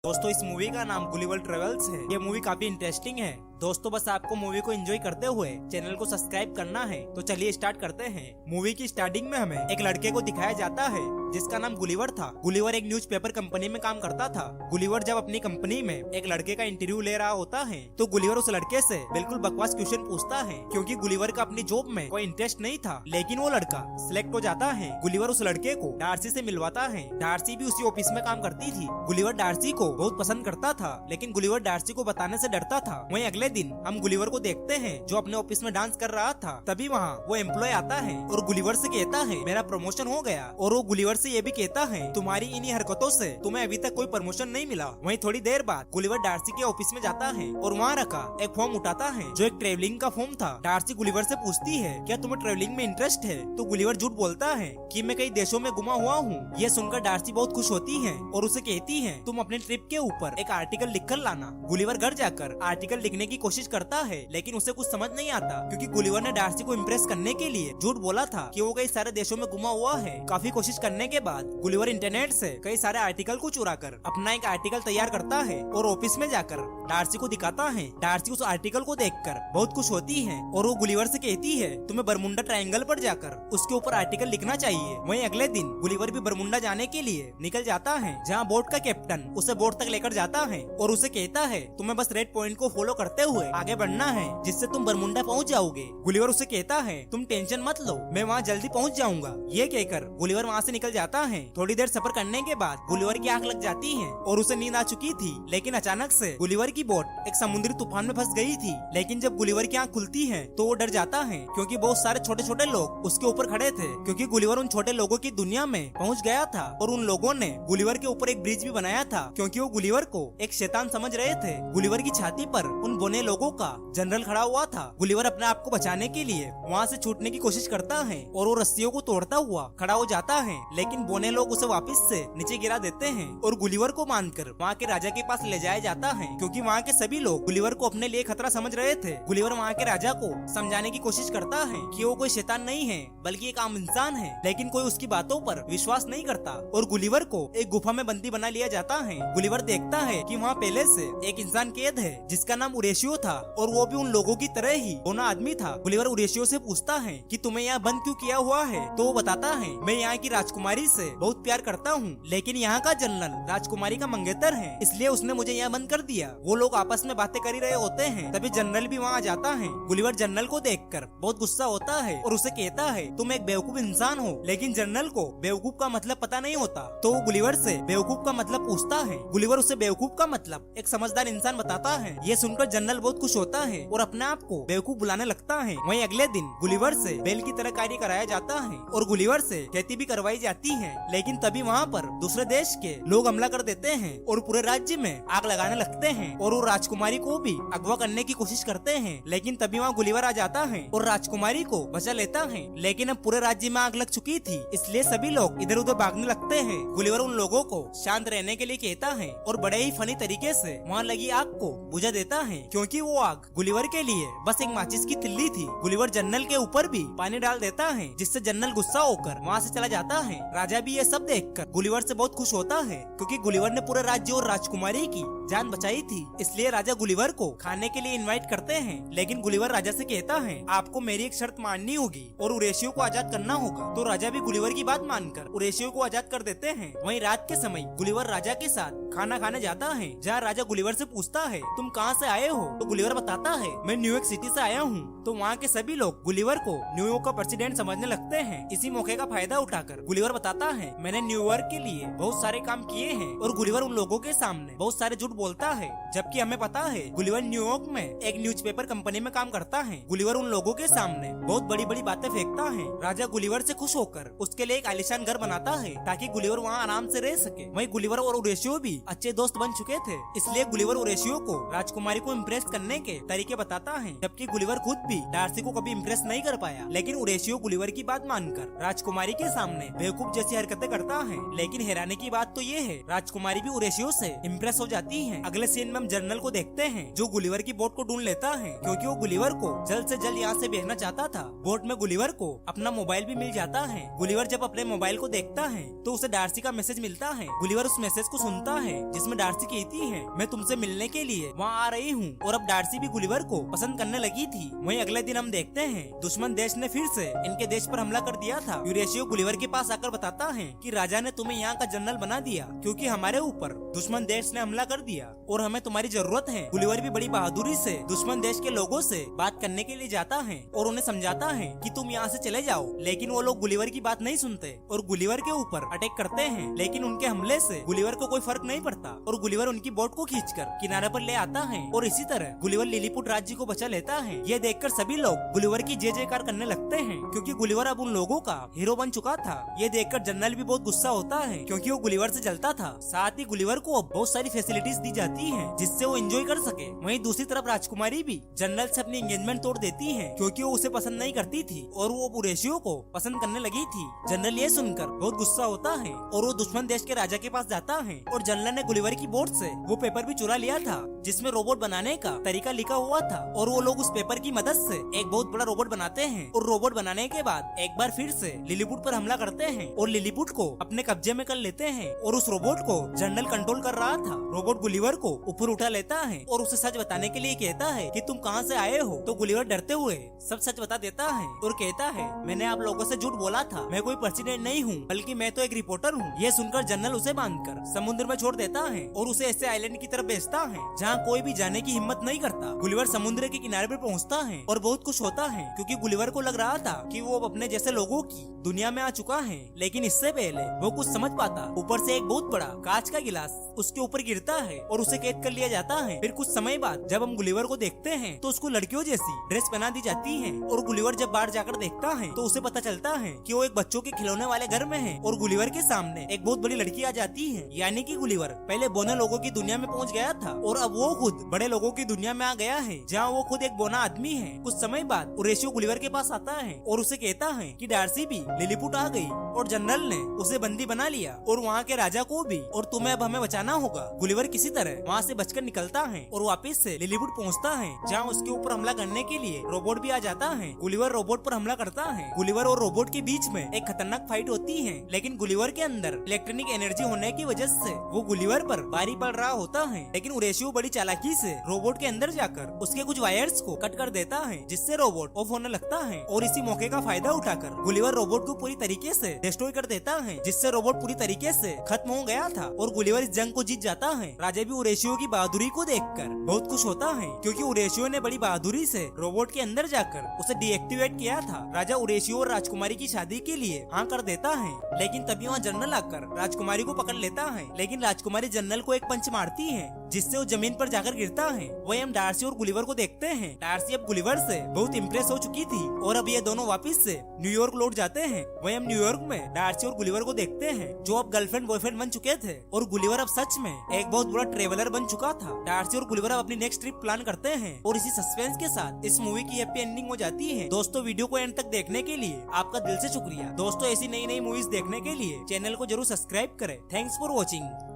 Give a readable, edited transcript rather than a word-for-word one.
दोस्तों इस मूवी का नाम गुलिवर ट्रेवल्स है। ये मूवी काफी इंटरेस्टिंग है। दोस्तों बस आपको मूवी को एंजॉय करते हुए चैनल को सब्सक्राइब करना है। तो चलिए स्टार्ट करते हैं। मूवी की स्टार्टिंग में हमें एक लड़के को दिखाया जाता है जिसका नाम गुलिवर था। गुलिवर एक न्यूज़पेपर कंपनी में काम करता था। गुलिवर जब अपनी कंपनी में एक लड़के का इंटरव्यू ले रहा होता है तो गुलिवर उस लड़के से बिल्कुल बकवास क्वेश्चन पूछता है क्योंकि गुलिवर का अपनी जॉब में कोई इंटरेस्ट नहीं था। लेकिन वो लड़का सिलेक्ट हो जाता है। गुलिवर उस लड़के को डार्सी से मिलवाता है। डार्सी भी उसी ऑफिस में काम करती थी। गुलिवर डार्सी को बहुत पसंद करता था लेकिन गुलिवर डार्सी को बताने से डरता था। वहीं अगले दिन हम गुलिवर को देखते हैं जो अपने ऑफिस में डांस कर रहा था। तभी वहाँ वो एम्प्लॉय आता है और गुलिवर से कहता है मेरा प्रमोशन हो गया। और वो गुलिवर से ये भी कहता है तुम्हारी इन्हीं हरकतों से तुम्हें अभी तक कोई प्रमोशन नहीं मिला। वहीं थोड़ी देर बाद गुलिवर डार्सी के ऑफिस में जाता है और वहाँ रखा एक फॉर्म उठाता है जो एक ट्रेवलिंग का फॉर्म था। डार्सी गुलिवर से पूछती है क्या तुम्हें ट्रेवलिंग में इंटरेस्ट है? तो गुलिवर झूठ बोलता है कि मैं कई देशों में घुमा हुआ हूँ। यह सुनकर डार्सी बहुत खुश होती है और उसे कहती है तुम अपने ट्रिप के ऊपर एक आर्टिकल लिखकर लाना। गुलिवर घर जाकर आर्टिकल लिखने की कोशिश करता है लेकिन उसे कुछ समझ नहीं आता क्योंकि गुलिवर ने डार्सी को इम्प्रेस करने के लिए झूठ बोला था कि वो कई सारे देशों में घुमा हुआ है। काफी कोशिश करने के बाद गुलिवर इंटरनेट से कई सारे आर्टिकल को चुरा कर अपना एक आर्टिकल तैयार करता है और ऑफिस में जाकर डार्सी को दिखाता है। डार्सी उस आर्टिकल को देखकर बहुत खुश होती है और वो गुलिवर से कहती है तुम्हें बरमुंडा ट्रायंगल पर जाकर उसके ऊपर आर्टिकल लिखना चाहिए। वहीं अगले दिन गुलिवर भी बरमुंडा जाने के लिए निकल जाता है जहाँ बोट का कैप्टन उसे बोट तक लेकर जाता है और उसे कहता है तुम्हें बस रेड पॉइंट को फॉलो करते हुए आगे बढ़ना है जिससे तुम बरमुंडा पहुँच जाओगे। गुलिवर उसे कहता है तुम टेंशन मत लो मैं वहाँ जल्दी पहुँच जाऊंगा। ये कहकर गुलिवर वहाँ से निकल जाता है। थोड़ी देर सफर करने के बाद गुलिवर की आंख लग जाती है और उसे नींद आ चुकी थी। लेकिन अचानक से गुलिवर की बोट एक समुद्री तूफान में फंस गई थी। लेकिन जब गुलिवर की आंख खुलती है तो वो डर जाता है क्योंकि बहुत सारे छोटे छोटे लोग उसके ऊपर खड़े थे क्योंकि गुलिवर उन छोटे लोगों की दुनिया में पहुंच गया था। और उन लोगों ने गुलिवर के ऊपर एक ब्रिज भी बनाया था क्योंकि वो गुलिवर को एक शैतान समझ रहे थे। गुलिवर की छाती पर उन बोने लोगों का जनरल खड़ा हुआ था। गुलिवर अपने आप को बचाने के लिए वहाँ से छूटने की कोशिश करता है और वो रस्सियों को तोड़ता हुआ खड़ा हो जाता है लेकिन बोने लोग उसे वापस से नीचे गिरा देते हैं और गुलिवर को मानकर वहाँ के राजा के पास ले जाया जाता है क्योंकि वहाँ के सभी लोग गुलिवर को अपने लिए खतरा समझ रहे थे। गुलिवर वहाँ के राजा को समझाने की कोशिश करता है कि वो कोई शैतान नहीं है बल्कि एक आम इंसान है लेकिन कोई उसकी बातों पर विश्वास नहीं करता और गुलिवर को एक गुफा में बंदी बना लिया जाता है। गुलिवर देखता है कि वहाँ पहले से एक इंसान कैद है जिसका नाम उरेशियो था और वो भी उन लोगों की तरह ही बोना आदमी था। गुलिवर उरेशियो से पूछता है कि तुम्हें यहाँ बंद क्यों किया हुआ है? तो वो बताता है मैं यहाँ की राजकुमारी से बहुत प्यार करता हूँ लेकिन यहाँ का जनरल राजकुमारी का मंगेतर है इसलिए उसने मुझे यहाँ बंद कर दिया। वो लोग आपस में बातें कर ही रहे होते हैं तभी जनरल भी वहाँ आ जाता है। गुलिवर जनरल को देखकर बहुत गुस्सा होता है और उसे कहता है तुम एक बेवकूफ इंसान हो। लेकिन जनरल को बेवकूफ का मतलब पता नहीं होता तो वो गुलिवर से बेवकूफ का मतलब पूछता है। गुलिवर उसे बेवकूफ का मतलब एक समझदार इंसान बताता है। ये सुनकर जनरल बहुत खुश होता है और अपने आप को बेवकूफ बुलाने लगता है। वहीं अगले दिन गुलिवर से बैल की तरह कार्य कराया जाता है और गुलिवर से खेती भी करवाई जाती है। लेकिन तभी वहाँ पर दूसरे देश के लोग हमला कर देते हैं और पूरे राज्य में आग लगाने लगते हैं और वो राजकुमारी को भी अगवा करने की कोशिश करते हैं। लेकिन तभी वहाँ गुलिवर आ जाता है और राजकुमारी को बचा लेता है। लेकिन अब पूरे राज्य में आग लग चुकी थी इसलिए सभी लोग इधर उधर भागने लगते हैं। गुलिवर उन लोगों को शांत रहने के लिए कहता है और बड़े ही फनी तरीके से वहाँ लगी आग को बुझा देता है क्योंकि वो आग गुलिवर के लिए बस एक माचिस की तिल्ली थी। गुलिवर जनरल के ऊपर भी पानी डाल देता है जिससे जनरल गुस्सा होकर वहाँ से चला जाता है। राजा भी ये सब देखकर गुलिवर से बहुत खुश होता है क्योंकि गुलिवर ने पूरे राज्य और राजकुमारी की जान बचाई थी। इसलिए राजा गुलिवर को खाने के लिए इनवाइट करते हैं। लेकिन गुलिवर राजा से कहता है आपको मेरी एक शर्त माननी होगी और उरेशियो को आजाद करना होगा। तो राजा भी गुलिवर की बात मानकर उरेशियो को आजाद कर देते हैं। वहीं रात के समय गुलिवर राजा के साथ खाना खाने जाता है जहाँ राजा गुलिवर से पूछता है तुम कहाँ से आए हो? तो गुलिवर बताता है मैं न्यूयॉर्क सिटी से आया हूँ। तो वहाँ के सभी लोग गुलिवर को न्यूयॉर्क का प्रेसिडेंट समझने लगते हैं। इसी मौके का फायदा उठाकर गुलिवर बताता है मैंने न्यूयॉर्क के लिए बहुत सारे काम किए हैं और गुलिवर उन लोगों के सामने बहुत सारे झूठ बोलता है जबकि हमें पता है गुलिवर न्यूयॉर्क में एक न्यूज़पेपर कंपनी में काम करता है। गुलिवर उन लोगों के सामने बहुत बड़ी बड़ी बातें फेंकता है। राजा गुलिवर से खुश होकर उसके लिए एक आलीशान घर बनाता है ताकि गुलिवर वहाँ आराम से रह सके। वहीं गुलिवर और उरेशियो भी अच्छे दोस्त बन चुके थे इसलिए गुलिवर उरेशियो को राजकुमारी को इम्प्रेस करने के तरीके बताता है जबकि गुलिवर खुद भी डार्सी को कभी इम्प्रेस नहीं कर पाया। लेकिन उरेशियो गुलिवर की बात मानकर राजकुमारी के सामने बेवकूफ जैसी हरकतें करता है। लेकिन हैरानी की बात तो ये है राजकुमारी भी उरेशियो से इम्प्रेस हो जाती हैं। अगले सीन में हम जनरल को देखते हैं जो गुलिवर की बोट को ढूंढ लेता है, क्योंकि वो गुलिवर को जल्द से जल्द यहाँ से भेजना चाहता था। बोट में गुलिवर को अपना मोबाइल भी मिल जाता है। गुलिवर जब अपने मोबाइल को देखता है तो उसे डार्सी का मैसेज मिलता है। गुलिवर उस मैसेज को सुनता है जिसमें डार्सी कहती है, मैं तुमसे मिलने के लिए वहाँ आ रही हूँ। और अब डार्सी भी गुलिवर को पसंद करने लगी थी। वहीं अगले दिन हम देखते हैं दुश्मन देश ने फिर से इनके देश पर हमला कर दिया था। यूरेशियो गुलिवर के पास आकर बताता है कि राजा ने तुम्हें यहाँ का जनरल बना दिया, क्योंकि हमारे ऊपर दुश्मन देश ने हमला कर दिया और हमें तुम्हारी जरूरत है। गुलिवर भी बड़ी बहादुरी से दुश्मन देश के लोगों से बात करने के लिए जाता है और उन्हें समझाता है कि तुम यहाँ से चले जाओ, लेकिन वो लोग गुलिवर की बात नहीं सुनते और गुलिवर के ऊपर अटैक करते हैं। लेकिन उनके हमले से गुलिवर को कोई फर्क नहीं पड़ता और गुलिवर उनकी बोट को खींचकर किनारे पर ले आता है और इसी तरह गुलिवर लिलीपुट राज्य को बचा लेता है। ये देखकर सभी लोग गुलिवर की जय जयकार करने लगते हैं, क्योंकि गुलिवर अब उन लोगों का हीरो बन चुका था। ये देखकर जनरल भी बहुत गुस्सा होता है, क्योंकि वो गुलिवर से जलता था। साथ ही गुलिवर को अब बहुत सारी फैसिलिटीज दी जाती हैं, जिससे वो एंजॉय कर सके। वहीं दूसरी तरफ राजकुमारी भी जनरल से अपनी एंगेजमेंट तोड़ देती है, क्योंकि वो उसे पसंद नहीं करती थी और वो यूरेशियो को पसंद करने लगी थी। जनरल ये सुनकर बहुत गुस्सा होता है और वो दुश्मन देश के राजा के पास जाता है और जनरल ने गुलिवर की बोट से वो पेपर भी चुरा लिया था जिसमें रोबोट बनाने का तरीका लिखा हुआ था। और वो लोग उस पेपर की मदद से एक बहुत बड़ा रोबोट बनाते हैं और रोबोट बनाने के बाद एक बार फिर से लिलीपुट पर हमला करते हैं और लिलीपुट को अपने कब्जे में कर लेते हैं। और उस रोबोट को जनरल कंट्रोल कर रहा था। रोबोट गुलिवर को ऊपर उठा लेता है और उसे सच बताने के लिए कहता है कि तुम कहाँ से आए हो। तो गुलिवर डरते हुए सब सच बता देता है और कहता है, मैंने आप लोगों से झूठ बोला था, मैं कोई प्रेसिडेंट नहीं हूँ, बल्कि मैं तो एक रिपोर्टर हूँ। ये सुनकर जनरल उसे बांधकर समुद्र में छोड़ देता है और उसे ऐसे आइलैंड की तरफ भेजता है जहाँ कोई भी जाने की हिम्मत नहीं करता। गुलिवर समुद्र के किनारे पर पहुँचता है और बहुत खुश होता है, क्योंकि गुलिवर को लग रहा था कि वो अपने जैसे लोगों की दुनिया में आ चुका है। लेकिन इससे पहले वो कुछ समझ पाता, ऊपर से एक बहुत बड़ा कांच का गिलास उसके ऊपर गिरता है और उसे कैद कर लिया जाता है। फिर कुछ समय बाद जब हम गुलिवर को देखते हैं तो उसको लड़कियों जैसी ड्रेस पहना दी जाती है और गुलिवर जब बाहर जाकर देखता है तो उसे पता चलता है कि वो एक बच्चों के खिलौने वाले घर में है और गुलिवर के सामने एक बहुत बड़ी लड़की आ जाती है। यानी कि गुलिवर पहले बोने लोगों की दुनिया में पहुंच गया था और अब वो खुद बड़े लोगों की दुनिया में आ गया है, जहाँ वो खुद एक बोना आदमी है। कुछ समय बाद यूरेशियो गुलिवर के पास आता है और उसे कहता है कि डार्सी भी लिलीपुट आ गई और जनरल ने उसे बंदी बना लिया और वहाँ के राजा को भी, और तुम्हें अब हमें बचाना होगा। गुलिवर किसी तरह वहाँ से बचकर निकलता है और वापस से लिलीपुट पहुँचता है, जहाँ उसके ऊपर हमला करने के लिए रोबोट भी आ जाता है। गुलिवर रोबोट पर हमला करता है। गुलिवर और रोबोट के बीच में एक खतरनाक फाइट होती है, लेकिन गुलिवर के अंदर इलेक्ट्रॉनिक एनर्जी होने की वजह से वो गुलिवर पर भारी पड़ रहा होता है। लेकिन यूरेशियो बड़ी चालाकी से रोबोट के अंदर जाकर उसके कुछ वायर्स को कट कर देता है, जिससे रोबोट ऑफ होने लगता है। और इसी मौके का फायदा उठाकर गुलिवर रोबोट को पूरी तरीके से डिस्ट्रॉय कर देता है, जिससे रोबोट पूरी तरीके से खत्म हो गया था और गुलिवर इस जंग को जीत जाता है। राजा भी यूरेशियो की बहादुरी को देखकर बहुत खुश होता है, क्योंकि यूरेशियो ने बड़ी बहादुरी से रोबोट के अंदर जाकर उसे डीएक्टिवेट किया था। राजा यूरेशियो और राजकुमारी की शादी के लिए हाँ कर देता है, लेकिन तभी वहाँ जनरल आकर राजकुमारी को पकड़ लेता है। लेकिन राजकुमारी जनरल को एक पंच मारती है, जिससे वो जमीन पर जाकर गिरता है। वही हम डार्सी और गुलिवर को देखते हैं। डार्सी अब गुलिवर से बहुत इम्प्रेस हो चुकी थी और अब ये दोनों वापस से न्यूयॉर्क लौट जाते हैं। वही हम न्यूयॉर्क में डार्सी और गुलिवर को देखते हैं, जो अब गर्लफ्रेंड बॉयफ्रेंड बन चुके थे और गुलिवर अब सच में एक बहुत बड़ा ट्रेवलर बन चुका था। डार्सी और गुलिवर अब अपनी नेक्स्ट ट्रिप प्लान करते हैं और इसी सस्पेंस के साथ इस मूवी की हैप्पी एंडिंग हो जाती है। दोस्तों, वीडियो को एंड तक देखने के लिए आपका दिल से शुक्रिया। दोस्तों, ऐसी नई नई मूवीज देखने के लिए चैनल को जरूर सब्सक्राइब करें। Thanks for watching.